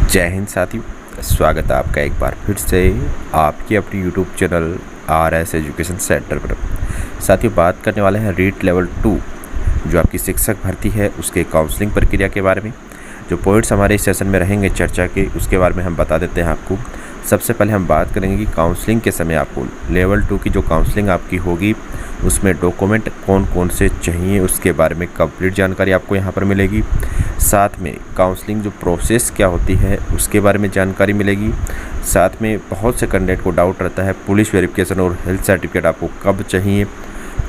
जय हिंद साथियों, स्वागत है आपका एक बार फिर से आपकी अपनी YouTube channel RS education centre पर। साथियों, बात करने वाले हैं रीट लेवल 2 जो आपकी शिक्षक भर्ती है उसके काउंसलिंग प्रक्रिया के बारे में। जो पॉइंट्स हमारे इस सेशन में रहेंगे चर्चा के, उसके बारे में हम बता देते हैं आपको। सबसे पहले हम बात करेंगे कि काउंसलिंग के समय आपको लेवल 2 की जो काउंसलिंग आपकी होगी उसमें डॉक्यूमेंट कौन कौन से चाहिए उसके बारे में कंप्लीट जानकारी आपको यहाँ पर मिलेगी। साथ में काउंसलिंग जो प्रोसेस क्या होती है उसके बारे में जानकारी मिलेगी। साथ में बहुत से कैंडिडेट को डाउट रहता है पुलिस वेरिफिकेशन और हेल्थ सर्टिफिकेट आपको कब चाहिए,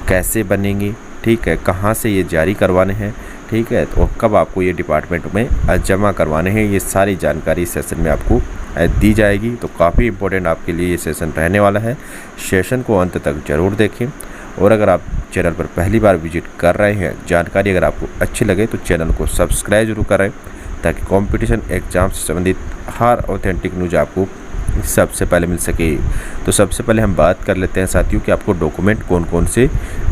कैसे बनेंगे, ठीक है, कहाँ से ये जारी करवाने हैं, ठीक है, तो कब आपको ये डिपार्टमेंट में जमा करवाने हैं, ये सारी जानकारी इस सेशन में आपको दी जाएगी। तो काफ़ी इम्पोर्टेंट आपके लिए ये सेशन रहने वाला है। सेशन को अंत तक ज़रूर देखें और अगर आप चैनल पर पहली बार विजिट कर रहे हैं, जानकारी अगर आपको अच्छी लगे तो चैनल को सब्सक्राइब जरूर करें ताकि कंपटीशन एग्जाम से संबंधित हर ऑथेंटिक न्यूज आपको सबसे पहले मिल सके। तो सबसे पहले हम बात कर लेते हैं साथियों कि आपको डॉक्यूमेंट कौन कौन से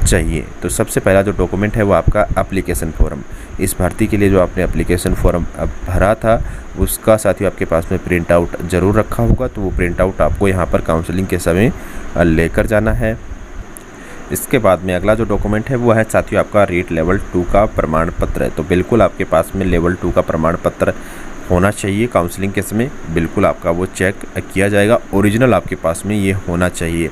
चाहिए। तो सबसे पहला जो डॉक्यूमेंट है वो आपका एप्लीकेशन फॉर्म। इस भर्ती के लिए जो आपने एप्लीकेशन फॉर्म भरा था उसका साथियों आपके पास में प्रिंट आउट ज़रूर रखा होगा। तो वो प्रिंट आउट आपको यहाँ पर काउंसलिंग के समय लेकर जाना है। इसके बाद में अगला जो डॉक्यूमेंट है वो है साथियों आपका रीट लेवल 2 का प्रमाण पत्र है। तो बिल्कुल आपके पास में लेवल 2 का प्रमाण पत्र होना चाहिए। काउंसलिंग के समय बिल्कुल आपका वो चेक किया जाएगा, ओरिजिनल आपके पास में ये होना चाहिए।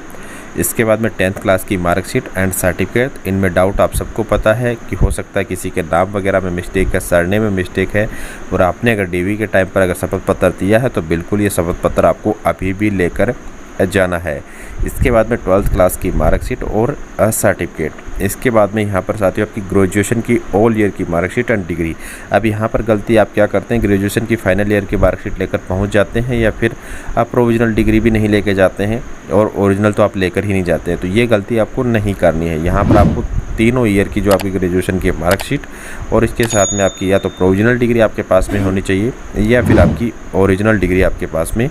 इसके बाद में 10th क्लास की मार्कशीट एंड सर्टिफिकेट। इनमें डाउट आप सबको पता है कि हो सकता है किसी के नाम वगैरह में मिस्टेक है, सरनेम में मिस्टेक है, और आपने अगर DV के टाइम पर अगर शपथ पत्र दिया है तो बिल्कुल ये शपथ पत्र आपको अभी भी लेकर जाना है। इसके बाद में 12th क्लास की मार्कशीट और सर्टिफिकेट। इसके बाद में यहाँ पर साथियों आपकी ग्रेजुएशन की ऑल ईयर की मार्कशीट एंड डिग्री। अब यहाँ पर गलती आप क्या करते हैं, ग्रेजुएशन की फाइनल ईयर की मार्कशीट लेकर पहुँच जाते हैं या फिर आप प्रोविजनल डिग्री भी नहीं लेके जाते हैं और ओरिजिनल तो आप लेकर ही नहीं जाते हैं। तो ये गलती आपको नहीं करनी है। यहाँ पर आपको तीनों ईयर की जो आपकी ग्रेजुएशन की मार्कशीट और इसके साथ में आपकी या तो प्रोविजनल डिग्री आपके पास में होनी चाहिए या फिर आपकी ओरिजिनल डिग्री आपके पास में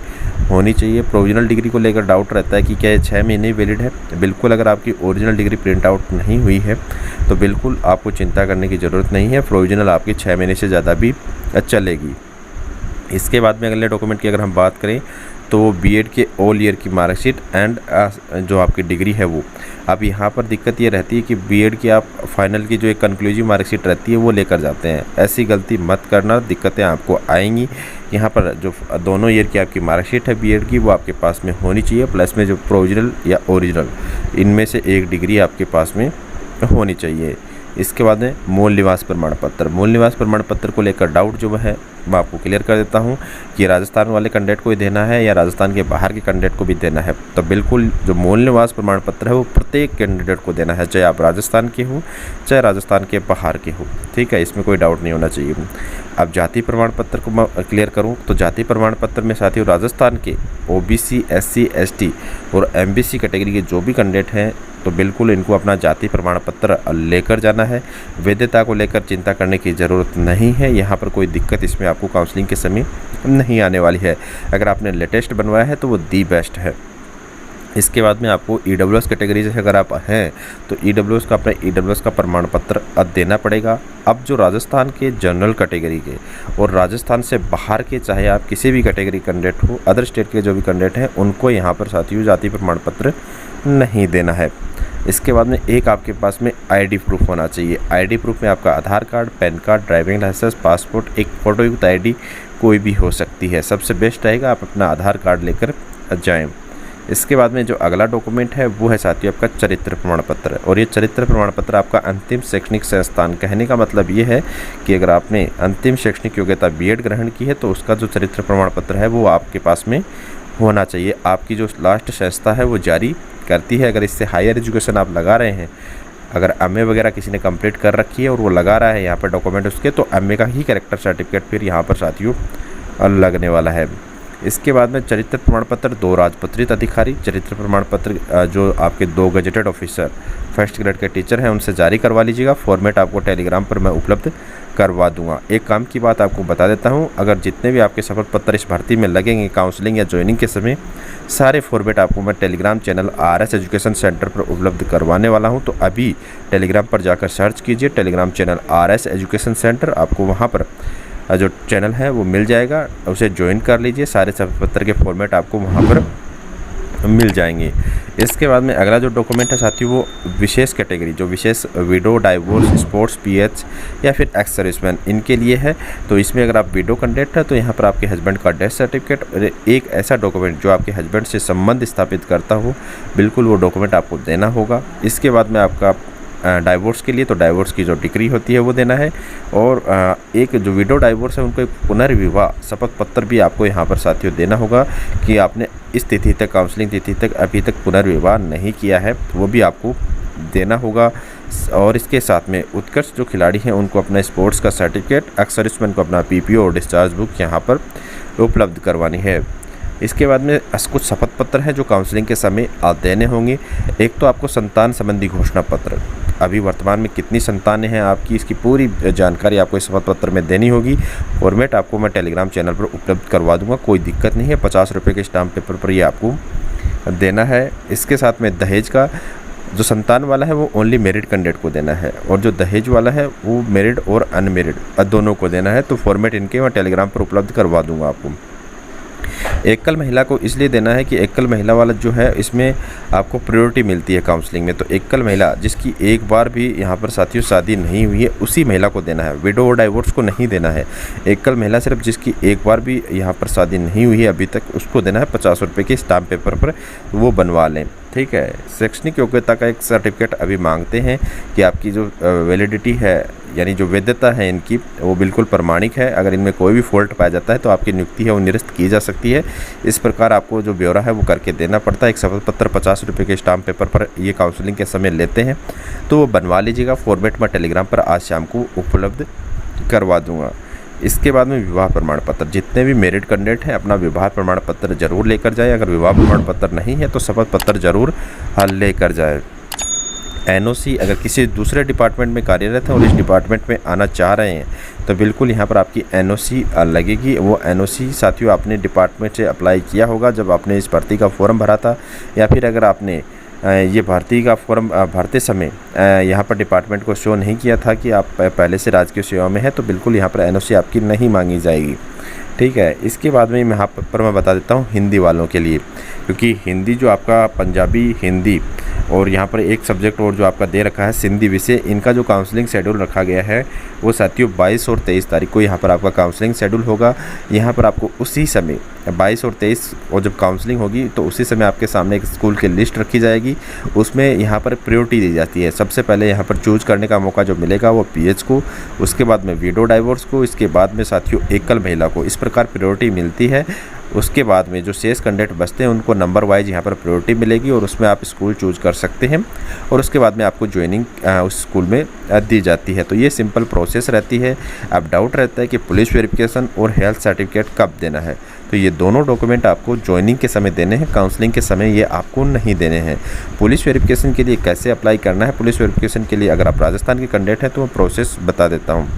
होनी चाहिए। प्रोविजनल डिग्री को लेकर डाउट रहता है कि क्या ये 6 महीने वैलिड है। बिल्कुल अगर आपकी ओरिजिनल डिग्री प्रिंट आउट नहीं हुई है तो बिल्कुल आपको चिंता करने की ज़रूरत नहीं है, प्रोविजनल आपकी 6 महीने से ज़्यादा भी चलेगी। इसके बाद में अगले डॉक्यूमेंट की अगर हम बात करें तो B.Ed के ऑल ईयर की मार्कशीट एंड जो आपकी डिग्री है वो। अब यहाँ पर दिक्कत ये रहती है कि B.Ed की आप फाइनल की जो एक कंक्लूसिव मार्कशीट रहती है वो लेकर जाते हैं। ऐसी गलती मत करना, दिक्कतें आपको आएंगी। यहाँ पर जो दोनों ईयर की आपकी मार्कशीट है B.Ed की वो आपके पास में होनी चाहिए, प्लस में जो प्रोविजनल या ओरिजिनल इनमें से एक डिग्री आपके पास में होनी चाहिए। इसके बाद में मूल निवास प्रमाण पत्र। मूल निवास प्रमाण पत्र को लेकर डाउट जो है मैं आपको क्लियर कर देता हूँ कि राजस्थान वाले कैंडिडेट को ही देना है या राजस्थान के बाहर के कैंडिडेट को भी देना है। तो बिल्कुल जो मूल निवास प्रमाण पत्र है वो प्रत्येक कैंडिडेट को देना है, चाहे आप राजस्थान के हो चाहे राजस्थान के बाहर के हो, ठीक है, इसमें कोई डाउट नहीं होना चाहिए। अब जाति प्रमाण पत्र को मैं क्लियर करूँ तो जाति प्रमाण पत्र में साथियों राजस्थान के OBC SC ST और MBC कैटेगरी के जो भी कैंडिडेट हैं तो बिल्कुल इनको अपना जाति प्रमाण पत्र लेकर जाना है। वैधता को लेकर चिंता करने की ज़रूरत नहीं है। यहाँ पर कोई दिक्कत इसमें आपको काउंसलिंग के समय नहीं आने वाली है। अगर आपने लेटेस्ट बनवाया है तो वो दी बेस्ट है। इसके बाद में आपको EWS कैटेगरी से अगर आप हैं तो EWS का अपना EWS का प्रमाण पत्र देना पड़ेगा। अब जो राजस्थान के जनरल कैटेगरी के और राजस्थान से बाहर के चाहे आप किसी भी कैटेगरी कैंडिडेट हो, अदर स्टेट के जो भी कैंडिडेट हैं उनको यहाँ पर साथियों जाति प्रमाण पत्र नहीं देना है। इसके बाद में एक आपके पास में ID प्रूफ होना चाहिए। ID प्रूफ में आपका Aadhaar card, PAN card, driving licence, passport, एक फ़ोटोयुक्त ID कोई भी हो सकती है। सबसे बेस्ट रहेगा आप अपना आधार कार्ड लेकर जाएं। इसके बाद में जो अगला डॉक्यूमेंट है वो है साथियों आपका चरित्र प्रमाण पत्र। और ये चरित्र प्रमाण पत्र आपका अंतिम शैक्षणिक संस्थान, कहने का मतलब ये है कि अगर आपने अंतिम शैक्षणिक योग्यता B.Ed ग्रहण की है तो उसका जो चरित्र प्रमाण पत्र है वो आपके पास में होना चाहिए। आपकी जो लास्ट संस्था है वो जारी करती है। अगर इससे हायर एजुकेशन आप लगा रहे हैं, अगर MA वगैरह किसी ने कंप्लीट कर रखी है और वो लगा रहा है यहाँ पर डॉक्यूमेंट उसके, तो MA का ही कैरेक्टर सर्टिफिकेट फिर यहाँ पर साथियों लगने वाला है। इसके बाद में चरित्र प्रमाण पत्र 2 राजपत्रित अधिकारी, चरित्र प्रमाण पत्र जो आपके 2 गजेटेड ऑफिसर फर्स्ट ग्रेड के टीचर हैं उनसे जारी करवा लीजिएगा। फॉर्मेट आपको टेलीग्राम पर मैं उपलब्ध करवा दूंगा। एक काम की बात आपको बता देता हूं, अगर जितने भी आपके शपथ पत्र इस भर्ती में लगेंगे काउंसलिंग या ज्वाइनिंग के समय, सारे फॉर्मेट आपको मैं Telegram channel RS education centre पर उपलब्ध करवाने वाला हूं। तो अभी टेलीग्राम पर जाकर सर्च कीजिए Telegram channel RS education centre, आपको वहां पर जो चैनल है वो मिल जाएगा, उसे ज्वाइन कर लीजिए। सारे शपथ पत्र के फॉर्मेट आपको वहाँ पर मिल जाएंगे। इसके बाद में अगला जो डॉक्यूमेंट है साथियों वो विशेष कैटेगरी, जो विशेष विडो, डाइवोर्स, स्पोर्ट्स, पीएच या फिर एक्स सर्विसमैन, इनके लिए है। तो इसमें अगर आप विडो कैंडिडेट है तो यहाँ पर आपके हस्बैंड का डेथ सर्टिफिकेट और एक ऐसा डॉक्यूमेंट जो आपके हस्बैंड से संबंध स्थापित करता हो, बिल्कुल वो डॉक्यूमेंट आपको देना होगा। इसके बाद में आपका डाइवोर्स के लिए तो डाइवोर्स की जो डिक्री होती है वो देना है, और एक जो विडो डाइवोर्स है उनको एक पुनर्विवाह शपथ पत्र भी आपको यहाँ पर साथियों देना होगा कि आपने इस तिथि तक, काउंसलिंग तिथि तक अभी तक पुनर्विवाह नहीं किया है, तो वो भी आपको देना होगा। और इसके साथ में उत्कर्ष जो खिलाड़ी हैं उनको अपना स्पोर्ट्स का सर्टिफिकेट, एक्स सर्विसमैन को अपना पीपीओ और डिस्चार्ज बुक यहाँ पर उपलब्ध करवानी है। इसके बाद में कुछ शपथ पत्र हैं जो काउंसलिंग के समय आप देने होंगे। एक तो आपको संतान संबंधी घोषणा पत्र, अभी वर्तमान में कितनी संतानें हैं आपकी, इसकी पूरी जानकारी आपको इस शपथ पत्र में देनी होगी। फॉर्मेट आपको मैं टेलीग्राम चैनल पर उपलब्ध करवा दूंगा, कोई दिक्कत नहीं है। 50 रुपये के स्टाम्प पेपर पर ये आपको देना है। इसके साथ में दहेज का जो संतान वाला है वो ओनली मैरिड कैंडिडेट को देना है, और जो दहेज वाला है वो मैरिड और अनमेरिड दोनों को देना है। तो फॉर्मेट इनके मैं टेलीग्राम पर उपलब्ध करवा दूँगा आपको। एकल महिला को इसलिए देना है कि एकल महिला वाला जो है इसमें आपको प्रायोरिटी मिलती है काउंसलिंग में। तो एकल महिला जिसकी एक बार भी यहाँ पर साथियों शादी नहीं हुई है उसी महिला को देना है, विडो और डाइवोर्स को नहीं देना है। एकल महिला सिर्फ जिसकी एक बार भी यहाँ पर शादी नहीं हुई है अभी तक, उसको देना है 50 रुपये के स्टाम्प पेपर पर, वो बनवा लें। ठीक है। शैक्षणिक योग्यता का एक सर्टिफिकेट अभी मांगते हैं कि आपकी जो वैलिडिटी है यानी जो वैधता है इनकी वो बिल्कुल प्रमाणिक है। अगर इनमें कोई भी फॉल्ट पाया जाता है तो आपकी नियुक्ति है वो निरस्त की जा सकती है। इस प्रकार आपको जो ब्यौरा है वो करके देना पड़ता है। एक शपथ पत्र 50 रुपये के स्टाम्प पेपर पर ये काउंसलिंग के समय लेते हैं, तो वो बनवा लीजिएगा। फॉर्मेट में टेलीग्राम पर आज शाम को उपलब्ध करवा दूँगा। इसके बाद में विवाह प्रमाण पत्र, जितने भी मैरिड कैंडिडेट हैं अपना विवाह प्रमाण पत्र जरूर लेकर जाए। अगर विवाह प्रमाण पत्र नहीं है तो शपथ पत्र जरूर लेकर जाए। एनओसी, अगर किसी दूसरे डिपार्टमेंट में कार्यरत हैं और इस डिपार्टमेंट में आना चाह रहे हैं तो बिल्कुल यहाँ पर आपकी एनओसी लगेगी। वो एनओसी साथियों आपने डिपार्टमेंट से अप्लाई किया होगा जब आपने इस भर्ती का फॉर्म भरा था, या फिर अगर आपने ये भर्ती का फॉर्म भरते समय यहाँ पर डिपार्टमेंट को शो नहीं किया था कि आप पहले से राजकीय सेवा में है, तो बिल्कुल यहाँ पर एनओसी आपकी नहीं मांगी जाएगी। ठीक है। इसके बाद में यहाँ पर मैं बता देता हूँ हिंदी वालों के लिए, क्योंकि हिंदी जो आपका पंजाबी, हिंदी और यहाँ पर एक सब्जेक्ट और जो आपका दे रखा है सिंधी विषय, इनका जो काउंसलिंग शेड्यूल रखा गया है वो साथियों 22 और 23 तारीख को यहाँ पर आपका काउंसलिंग शेड्यूल होगा। यहाँ पर आपको उसी समय 22 और 23 और जब काउंसलिंग होगी तो उसी समय आपके सामने एक स्कूल की लिस्ट रखी जाएगी। उसमें यहाँ पर प्रायोरिटी दी जाती है। सबसे पहले यहाँ पर चूज करने का मौका जो मिलेगा वो पीएच को, उसके बाद में विडो डाइवोर्स को, इसके बाद में साथियों एकल महिला को। इस प्रकार प्रायोरिटी मिलती है। उसके बाद में जो शेष कैंडिडेट बचते हैं उनको नंबर वाइज यहाँ पर प्रायोरिटी मिलेगी और उसमें आप स्कूल चूज कर सकते हैं, और उसके बाद में आपको ज्वाइनिंग उस स्कूल में दी जाती है। तो ये सिंपल प्रोसेस रहती है। अब डाउट रहता है कि पुलिस वेरिफिकेशन और हेल्थ सर्टिफिकेट कब देना है, तो ये दोनों डॉक्यूमेंट आपको ज्वाइनिंग के समय देने हैं, काउंसलिंग के समय ये आपको नहीं देने हैं। पुलिस वेरिफिकेशन के लिए कैसे अप्लाई करना है, पुलिस वेरिफिकेशन के लिए अगर आप राजस्थान के कैंडिडेट हैं तो मैं प्रोसेस बता देता हूँ।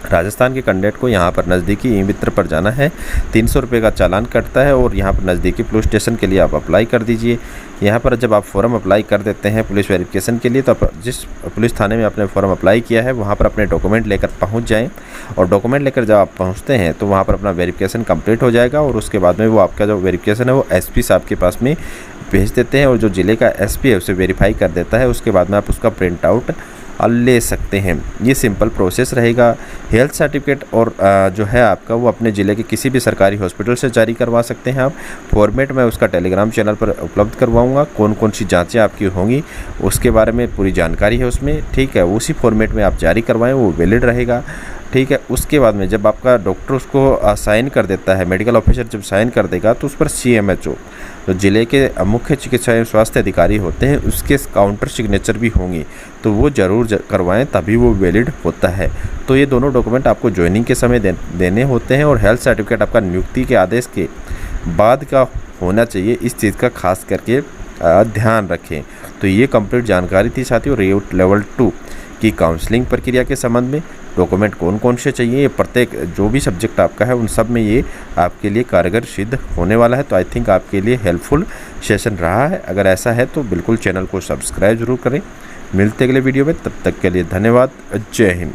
राजस्थान के कैंडिडेट को यहाँ पर नज़दीकी ई मित्र पर जाना है, 300 रुपये का चालान कटता है, और यहाँ पर नज़दीकी पुलिस स्टेशन के लिए आप अप्लाई कर दीजिए। यहाँ पर जब आप फॉर्म अप्लाई कर देते हैं पुलिस वेरिफिकेशन के लिए, तो आप जिस पुलिस थाने में आपने फॉर्म अप्लाई किया है वहाँ पर अपने डॉक्यूमेंट लेकर पहुँच जाएँ, और डॉक्यूमेंट लेकर जब आप पहुँचते हैं तो वहाँ पर अपना वेरिफिकेशन कंप्लीट हो जाएगा, और उसके बाद में वो आपका जो वेरिफिकेशन है वो एसपी साहब के पास में भेज देते हैं, और जो ज़िले का एसपी है उसे वेरीफाई कर देता है। उसके बाद में आप उसका प्रिंट आउट ले सकते हैं। ये सिंपल प्रोसेस रहेगा। हेल्थ सर्टिफिकेट और जो है आपका वो अपने ज़िले के किसी भी सरकारी हॉस्पिटल से जारी करवा सकते हैं आप। फॉर्मेट मैं उसका टेलीग्राम चैनल पर उपलब्ध करवाऊंगा। कौन कौन सी जांचें आपकी होंगी उसके बारे में पूरी जानकारी है उसमें। ठीक है, उसी फॉर्मेट में आप जारी करवाएं, वो वैलिड रहेगा। ठीक है, उसके बाद में जब आपका डॉक्टर उसको साइन कर देता है, मेडिकल ऑफिसर जब साइन कर देगा तो उस पर CMHO तो ज़िले के मुख्य चिकित्सा एवं स्वास्थ्य अधिकारी होते हैं उसके काउंटर सिग्नेचर भी होंगी, तो वो ज़रूर करवाएं, तभी वो वैलिड होता है। तो ये दोनों डॉक्यूमेंट आपको ज्वाइनिंग के समय देने होते हैं, और हेल्थ सर्टिफिकेट आपका नियुक्ति के आदेश के बाद का होना चाहिए। इस चीज़ का खास करके ध्यान रखें। तो ये कंप्लीट जानकारी थी साथियों रेट लेवल 2 की काउंसलिंग प्रक्रिया के संबंध में। डॉक्यूमेंट कौन कौन से चाहिए, ये प्रत्येक जो भी सब्जेक्ट आपका है उन सब में ये आपके लिए कारगर सिद्ध होने वाला है। तो आई थिंक आपके लिए हेल्पफुल सेशन रहा है। अगर ऐसा है तो बिल्कुल चैनल को सब्सक्राइब जरूर करें। मिलते अगले वीडियो में, तब तक के लिए धन्यवाद। जय हिंद।